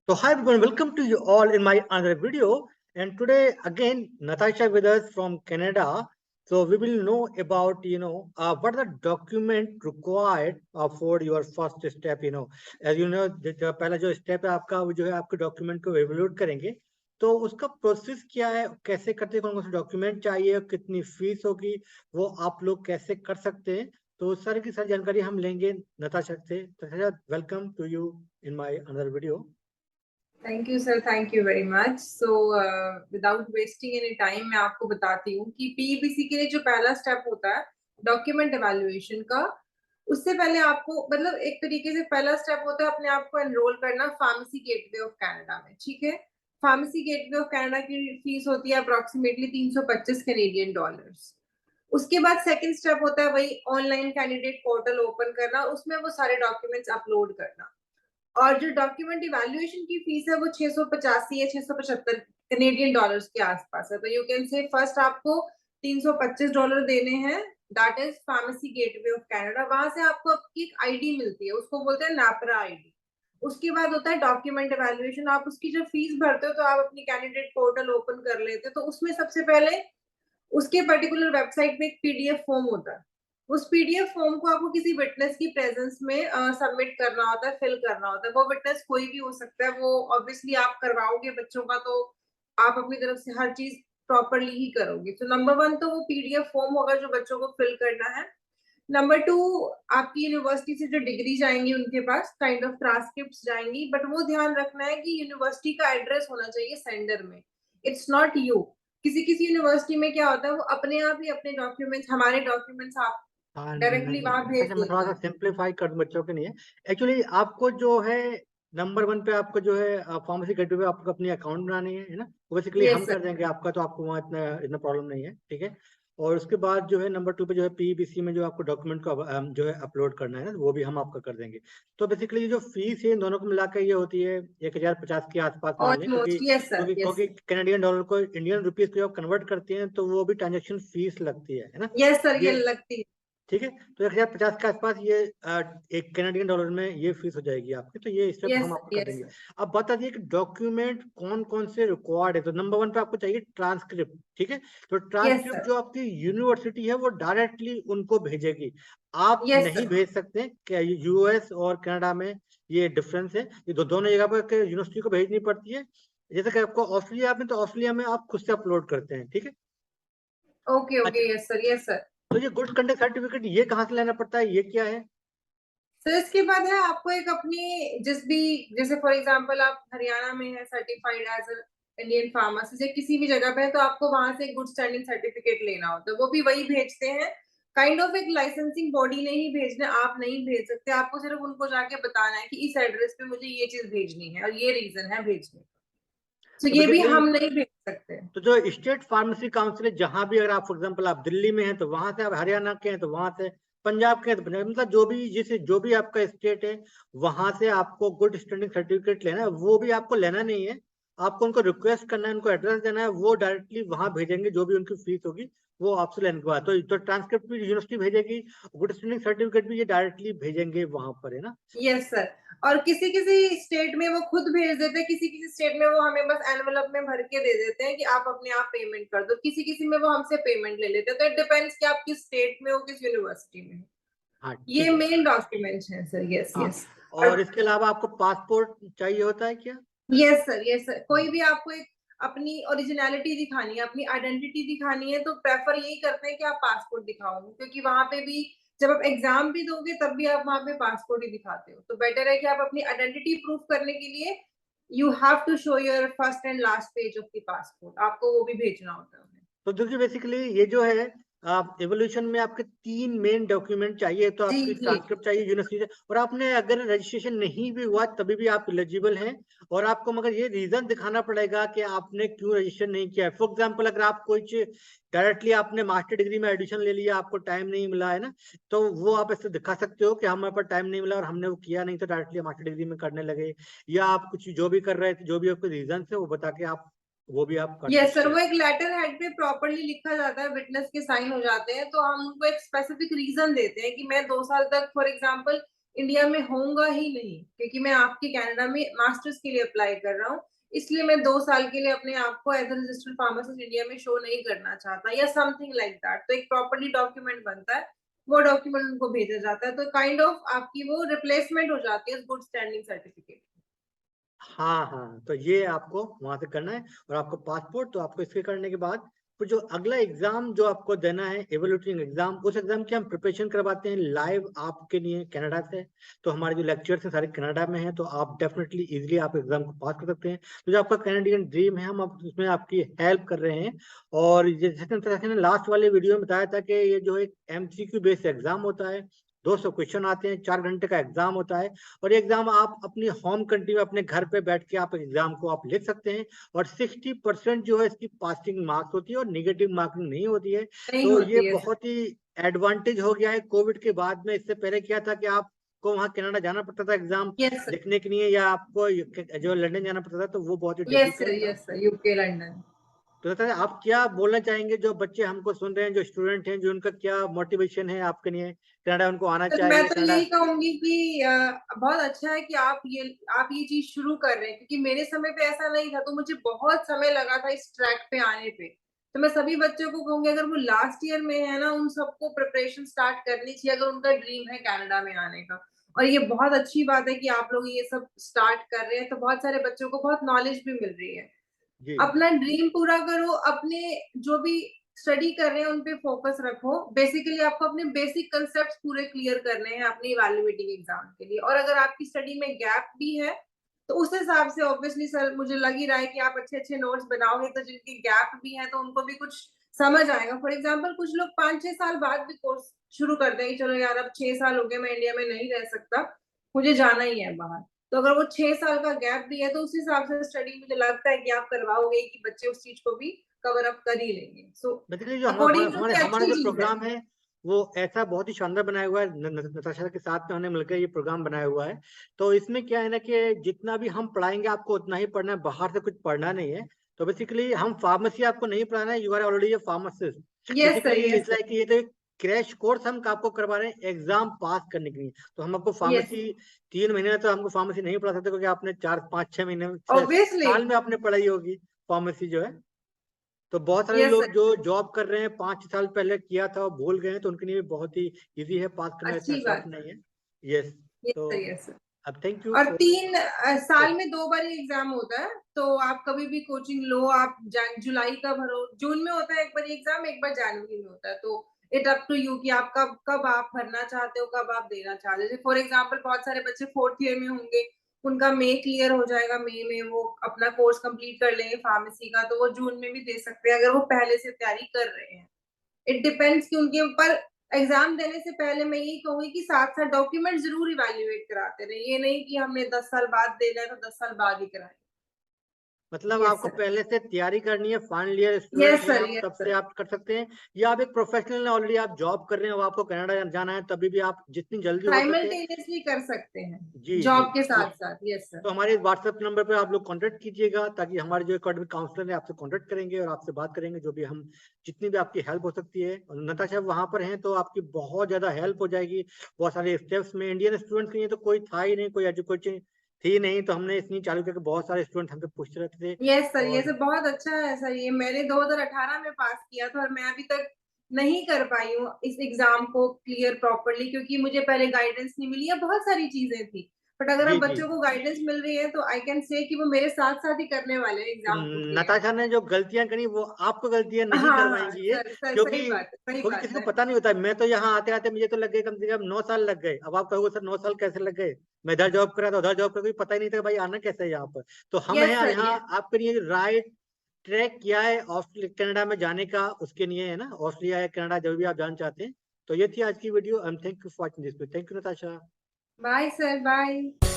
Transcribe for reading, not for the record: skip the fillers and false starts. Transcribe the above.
So hi everyone, welcome to you all in my another video. And today again, Natasha with us from Canada. So we will know about what are the document required for your first step. As you know, जो पहला जो step है आपका वो जो है आपके document को evaluate करेंगे. तो उसका प्रोसेस क्या है, कैसे करते हैं, कौन कौन से डॉक्यूमेंट चाहिए, कितनी फीस होगी, वो आप लोग कैसे कर सकते हैं. तो सारी की सारी जानकारी हम लेंगे नताशा से. Natasha, welcome to you in my another video. Thank you sir, thank you very much. So without wasting any time मैं आपको बताती हूँ कि पीईबीसी के लिए जो पहला स्टेप होता है डॉक्यूमेंट एवेल्युएशन का, उससे पहले आपको मतलब एक तरीके से पहला स्टेप होता है अपने आप को एनरोल करना फार्मेसी गेटवे ऑफ कनाडा में. ठीक है, फार्मेसी गेटवे ऑफ कनाडा की फीस होती है अप्रोक्सीमेटली $325. उसके बाद सेकंड स्टेप होता है वही ऑनलाइन कैंडिडेट पोर्टल ओपन करना, उसमें वो सारे डॉक्यूमेंट्स अपलोड करना. और जो डॉक्यूमेंट इवैल्यूएशन की फीस है वो 685 या $675 के आसपास है. तो यू कैन से फर्स्ट आपको $325 देने हैं, that is pharmacy gateway of Canada. वहां से आपको आपकी एक आईडी मिलती है, उसको बोलते हैं नापरा आईडी. उसके बाद होता है डॉक्यूमेंट इवैल्यूएशन. आप उसकी जब फीस भरते हो तो आप अपनी कैंडिडेट पोर्टल ओपन कर लेते हो. तो उसमें सबसे पहले उसके पर्टिकुलर वेबसाइट पे एक पीडीएफ फॉर्म होता है. उस पीडीएफ फॉर्म को आपको किसी विटनेस की प्रेजेंस में सबमिट करना होता है, फिल करना होता है. वो विटनेस कोई भी हो सकता है. वो ऑब्वियसली आप करवाओगे बच्चों का तो आप अपनी तरफ से हर चीज प्रॉपरली ही करोगे. तो नंबर 1 तो वो पीडीएफ फॉर्म होगा जो बच्चों को फिल करना है. नंबर 2, आपकी यूनिवर्सिटी से जो डिग्री जाएंगी उनके पास काइंड ऑफ ट्रांसक्रिप्ट जाएंगी, बट वो ध्यान रखना है कि यूनिवर्सिटी का एड्रेस होना चाहिए सेंडर में. It's not you. किसी किसी यूनिवर्सिटी में क्या होता है वो अपने आप ही अपने डॉक्यूमेंट्स, हमारे डॉक्यूमेंट्स आप हाँ, डायरेक्टली वहां भेज अच्छा, मैं थोड़ा सा देते हैं. सिंप्लीफाई कर दूं बच्चों के लिए. एक्चुअली आपको जो है नंबर 1 पे आपको जो है फार्मेसी गेटवे पे आपको अपनी अकाउंट बनानी है ना. वो बेसिकली हम यस कर सर. देंगे आपका, तो आपको वहाँ इतना इतना प्रॉब्लम नहीं है, ठीक है. और उसके बाद जो है नंबर 2 पे जो है पीईबीसी में जो आपको डॉक्यूमेंट को जो है अपलोड करना है ना, वो भी हम आपका कर देंगे. तो बेसिकली जो फीस है इन दोनों को मिलाकर ये होती है 1050 के आसपास मान लें, क्योंकि ऑलमोस्ट यस सर. क्योंकि यस क्योंकि कैनेडियन डॉलर को इंडियन रुपीज को जब कन्वर्ट करते हैं तो वो भी ट्रांजेक्शन फीस लगती है ना. यस सर, ये ये लगती है. ठीक है. तो 1050 के आसपास ये एक कैनेडियन डॉलर में ये फीस हो जाएगी आपकी. तो ये स्टेप यस हम सर. आपको कर यस देंगे. सर. अब बता दिए कि डॉक्यूमेंट कौन कौन से रिक्वायर्ड है. तो नंबर 1 पे आपको चाहिए ट्रांसक्रिप्ट, ठीक है. तो यस ट्रांसक्रिप्ट सर. जो आपकी यूनिवर्सिटी है वो डायरेक्टली उनको भेजेगी. आप यस नहीं सर. भेज सकते. क्या यूएस और कनाडा में ये डिफरेंस है. ये दोनों जगह पर यूनिवर्सिटी को भेजनी पड़ती है. जैसे कि आपको ऑस्ट्रेलिया में, तो ऑस्ट्रेलिया में आप खुद से अपलोड करते हैं, ठीक है. ओके अच्छा, okay. Yes sir. Yes sir. तो ये गुड कंडक्ट सर्टिफिकेट ये कहाँ से लेना पड़ता है, ये क्या है? सर इसके बाद है आपको एक अपनी जिस भी, जैसे फॉर एग्जांपल आप हरियाणा में है सर्टिफाइड एज इंडियन फार्मासिस्ट या किसी भी जगह पे है, तो आपको वहां से एक गुड स्टैंडिंग सर्टिफिकेट लेना होता है. वो भी वही भेजते हैं. काइंड ऑफ एक लाइसेंसिंग बॉडी ने ही भेजना, आप नहीं भेज सकते. आपको सिर्फ उनको जाके बताना है कि इस एड्रेस पे मुझे ये चीज भेजनी है और ये रीजन है भेजने का. तो तो ये भी बेसिकली हम नहीं भेज सकते. तो जो स्टेट फार्मेसी काउंसिल है, जहां भी, अगर आप फॉर एग्जांपल आप दिल्ली में हैं तो वहां से, आप हरियाणा के हैं तो वहां से, पंजाब के हैं तो पंजाब, मतलब जो भी आपका स्टेट है वहां से आपको गुड स्टैंडिंग सर्टिफिकेट लेना है. वो भी आपको लेना नहीं है, आपको उनको रिक्वेस्ट करना है, उनको एड्रेस देना है, वो डायरेक्टली वहां भेजेंगे. जो भी उनकी फीस होगी वो आपसे लेने के बाद, तो ट्रांसक्रिप्ट भी यूनिवर्सिटी भेजेगी, गुड स्टैंडिंग सर्टिफिकेट भी ये डायरेक्टली भेजेंगे वहां पर, है ना. Yes sir. और किसी किसी स्टेट में वो खुद भेज देते हैं, किसी किसी स्टेट में वो हमें बस एनवेलप में भर के दे देते हैं कि आप अपने आप पेमेंट कर दो. किसी किसी में वो हमसे पेमेंट ले लेते हैं. तो इट डिपेंड्स कि आप किस स्टेट में हो, किस यूनिवर्सिटी में हो. हाँ, ये ठीक है. मेन डॉक्यूमेंट्स हैं सर. यस हाँ, यस. और इसके अलावा आपको पासपोर्ट चाहिए होता है क्या? Yes sir. Yes sir. कोई भी आपको एक अपनी ओरिजिनलिटी दिखानी है, अपनी आइडेंटिटी दिखानी है, तो प्रेफर यही करते हैं कि आप पासपोर्ट दिखाओगे, क्योंकि वहां पे भी जब आप एग्जाम भी दोगे तब भी आप वहां पे पासपोर्ट ही दिखाते हो. तो बेटर है कि आप अपनी आइडेंटिटी प्रूफ करने के लिए you have to show your first and last page of the passport. आपको वो भी भेजना होता है उन्हें. तो देखिए, बेसिकली ये जो है एवोल्यूशन में आपके 3 मेन डॉक्यूमेंट चाहिए. तो जी आपकी जी. ट्रांसक्रिप्ट चाहिए यूनिवर्सिटी से, और आपने अगर रजिस्ट्रेशन नहीं भी हुआ तभी भी आप एलिजिबल हैं. और आपको मगर ये रीजन दिखाना पड़ेगा कि आपने क्यों रजिस्टर नहीं किया है. फॉर एग्जाम्पल, अगर आप कोई डायरेक्टली आपने मास्टर डिग्री में एडमिशन ले लिया, आपको टाइम नहीं मिला है ना, तो वो आप ऐसे दिखा सकते हो कि हमारे पास टाइम नहीं मिला और हमने वो किया नहीं, तो डायरेक्टली मास्टर डिग्री में करने लगे. या आप कुछ जो भी कर रहे थे, जो भी आपके रीजन है वो बता के आप वो भी आप कर यस सकते सर. हैं. वो एक लेटर हेड पे प्रॉपरली लिखा जाता है, विटनेस के साइन हो जाते हैं, तो हम उनको एक स्पेसिफिक रीजन देते हैं कि मैं 2 साल तक फॉर एग्जांपल इंडिया में होगा ही नहीं, क्योंकि मैं आपके कनाडा में मास्टर्स के लिए अप्लाई कर रहा हूँ, इसलिए मैं 2 साल के लिए अपने आप को as a registered pharmacist India में शो नहीं करना चाहता या समथिंग लाइक दैट। तो एक प्रॉपर्ली डॉक्यूमेंट बनता है, वो डॉक्यूमेंट उनको भेजा जाता है, तो काइंड ऑफ आपकी वो रिप्लेसमेंट हो जाती है गुड स्टैंडिंग सर्टिफिकेट। हाँ हाँ, तो ये आपको वहां से करना है। और आपको पासपोर्ट, तो आपको इसके करने के बाद फिर जो अगला एग्जाम जो आपको देना है, एवोल्यूटिंग एग्जाम, उस एग्जाम की हम प्रिपरेशन करवाते हैं लाइव आपके लिए कनाडा से। तो हमारे जो लेक्चर्स हैं सारे कनाडा में हैं, तो आप डेफिनेटली इजीली आप एग्जाम को पास कर सकते हैं। तो जो आपका कैनेडियन ड्रीम है, हम उसमें आपकी हेल्प कर रहे हैं। और जैसे ने लास्ट वाले वीडियो में बताया था कि ये जो एक MCQ बेस्ड एग्जाम होता है, 200 क्वेश्चन आते हैं, 4 घंटे का एग्जाम होता है। और ये एग्जाम आप अपनी होम कंट्री में अपने घर पे बैठ के आप एग्जाम को आप लिख सकते हैं। और 60% जो है इसकी पासिंग मार्क्स होती है और निगेटिव मार्किंग नहीं होती है। नहीं तो ये होती है सर। बहुत ही एडवांटेज हो गया है कोविड के बाद में। इससे पहले क्या था कि आपको वहाँ कनाडा जाना पड़ता था एग्जाम यस सर, लिखने के लिए, या आपको जो लंदन जाना पड़ता था, तो वो बहुत ही यस सर, डिफिकल्ट था। Yes sir, UK London. तो दादा, आप क्या बोलना चाहेंगे जो बच्चे हमको सुन रहे हैं, जो स्टूडेंट हैं, जो उनका क्या मोटिवेशन है आपके लिए, कनाडा उनको आना तो मैं चाहिए तो कनाडा? यही कहूंगी कि बहुत अच्छा है कि आप ये चीज शुरू कर रहे हैं, क्योंकि मेरे समय पे ऐसा नहीं था, तो मुझे बहुत समय लगा था इस ट्रैक पे आने पे। तो मैं सभी बच्चों को कहूंगी, अगर वो लास्ट ईयर में है ना, उन सबको प्रिपरेशन स्टार्ट करनी चाहिए अगर उनका ड्रीम है कनाडा में आने का। और ये बहुत अच्छी बात है कि आप लोग ये सब स्टार्ट कर रहे हैं, तो बहुत सारे बच्चों को बहुत नॉलेज भी मिल रही है। जी अपना ड्रीम पूरा करो, अपने जो भी स्टडी कर रहे हैं उन पे फोकस रखो। बेसिकली आपको अपने बेसिक कंसेप्ट पूरे क्लियर करने हैं अपनी इवैल्यूएटिंग एग्जाम के लिए। और अगर आपकी स्टडी में गैप भी है, तो उस हिसाब से ऑब्वियसली सर मुझे लग ही रहा है कि आप अच्छे अच्छे नोट्स बनाओगे, तो जिनके गैप भी है तो उनको भी कुछ समझ आएगा। फॉर एग्जाम्पल कुछ लोग 5-6 साल बाद भी कोर्स शुरू कर देंगे, चलो यार अब 6 साल हो गए, मैं इंडिया में नहीं रह सकता, मुझे जाना ही है बाहर। तो अगर वो 6 साल का गैप भी है, तो उस हिसाब से स्टडी मुझे लगता है कि आप करवाओगे कि बच्चे उस चीज को भी कवर अप कर ही लेंगे। सो बेसिकली जो अकॉर्डिंग टू हमारे मी हमारा अच्छी जो चीज है। प्रोग्राम है, वो ऐसा बहुत ही शानदार बनाया हुआ है। नताशा के साथ में हमने मिलकर ये प्रोग्राम बनाया हुआ है। तो इसमें क्या है ना कि जितना भी हम पढ़ाएंगे आपको उतना ही पढ़ना है, बाहर से कुछ पढ़ना नहीं है। तो बेसिकली हम फार्मेसी आपको नहीं पढ़ाना है, you are already a pharmacist. Yes sir, basically yes it's sir, like ये तो एक क्रैश कोर्स हम आपको करवा रहे हैं एग्जाम पास करने के लिए। तो हम आपको यस फार्मेसी 3 महीने तो हमको फार्मेसी नहीं पढ़ा सकते, क्योंकि आपने 4 5 6 महीने ऑब्वियसली। साल में आपने पढ़ाई होगी फार्मेसी जो है। तो बहुत सारे यस लोग सर, जो जॉब कर रहे हैं 5 साल पहले किया था और भूल गए हैं, तो उनके लिए भी बहुत ही इजी है, पास करना इतना अच्छी टफ बात है। नहीं है। यस। यस तो सर, यस सर। अब थैंक यू और फॉर। 3 साल में 2 बार एग्जाम होता है, तो आप कभी भी कोचिंग लो। आप जुलाई का भरो, जून में होता है एक बार एग्जाम, एक बार जनवरी में होता है। तो इट अप टू यू कि आप कब कब आप भरना चाहते हो, कब आप देना चाहते हो। फॉर एग्जाम्पल बहुत सारे बच्चे 4th ईयर में होंगे, उनका मई क्लियर हो जाएगा, मई में वो अपना कोर्स कंप्लीट कर लेंगे फार्मेसी का, तो वो जून में भी दे सकते हैं अगर वो पहले से तैयारी कर रहे हैं। इट डिपेंड्स कि उनके ऊपर। एग्जाम देने से पहले मैं यही कहूंगी कि साथ साथ डॉक्यूमेंट जरूर इवैल्यूएट कराते रहे। ये नहीं कि हमने 10 साल बाद देना है तो 10 साल बाद ही कराएं। मतलब यस आपको सर, पहले से तैयारी करनी है, फाइनल ईयर स्टूडेंट यस हैं सर, आप, यस तब से सर। आप कर सकते हैं। या आप एक प्रोफेशनल हैं, ऑलरेडी आप जॉब कर रहे हैं और आपको कनाडा जाना है, तभी भी आप जितनी जल्दी हो सके। साइमल्टेनियसली कर सकते हैं जी जी। जॉब के तो साथ साथ। Yes sir. तो हमारे व्हाट्सएप नंबर पे आप लोग कांटेक्ट कीजिएगा, ताकि हमारे जो एकेडमिक काउंसलर है आपसे कांटेक्ट करेंगे और आपसे बात करेंगे, जो भी हम जितनी भी आपकी हेल्प हो सकती है। और नताशा वहां पर हैं तो आपकी बहुत ज्यादा हेल्प हो जाएगी। बहुत सारे स्टेप्स में इंडियन स्टूडेंट्स के लिए तो कोई था ही नहीं, कोई एजुकेशन थी नहीं, तो हमने इसलिए चालू किया कि बहुत सारे स्टूडेंट हमसे पूछते रहते थे। यस सर, ये और सब बहुत अच्छा है सर। ये मैंने 2018 में पास किया था और मैं अभी तक नहीं कर पाई हूँ इस एग्जाम को क्लियर प्रॉपरली, क्योंकि मुझे पहले गाइडेंस नहीं मिली है, बहुत सारी चीजें थी। बट अगर अब जी जी। बच्चों को गाइडेंस मिल रही है, तो आई कैन से कि वो मेरे साथ साथ ही करने वाले हैं तो एग्जाम को क्लियर। नताशा ने जो गलतियां करी वो आपको गलतियां नहीं हाँ हाँ करवाएंगी ये, सर, सर क्योंकि सही बात है, सही क्योंकि बात किसी को है। पता नहीं होता। मैं तो यहाँ आते आते मुझे तो लग गए कम से कम 9 साल लग गए। अब आप कहोगे सर 9 साल कैसे लग गए, मैं इधर जॉब कर रहा था उधर जॉब कर, कोई पता ही नहीं था कि भाई आना कैसे है यहाँ पर। तो हम यस हैं सर, यहाँ यस। आपके लिए राइट ट्रैक किया है ऑस्ट्रेलिया कनाडा में जाने का, उसके लिए है ना, ऑस्ट्रेलिया या कनाडा जब भी आप जाना चाहते हैं। तो ये थी आज की video. I am thank you for watching this. Thank you Natasha. Bye sir, bye.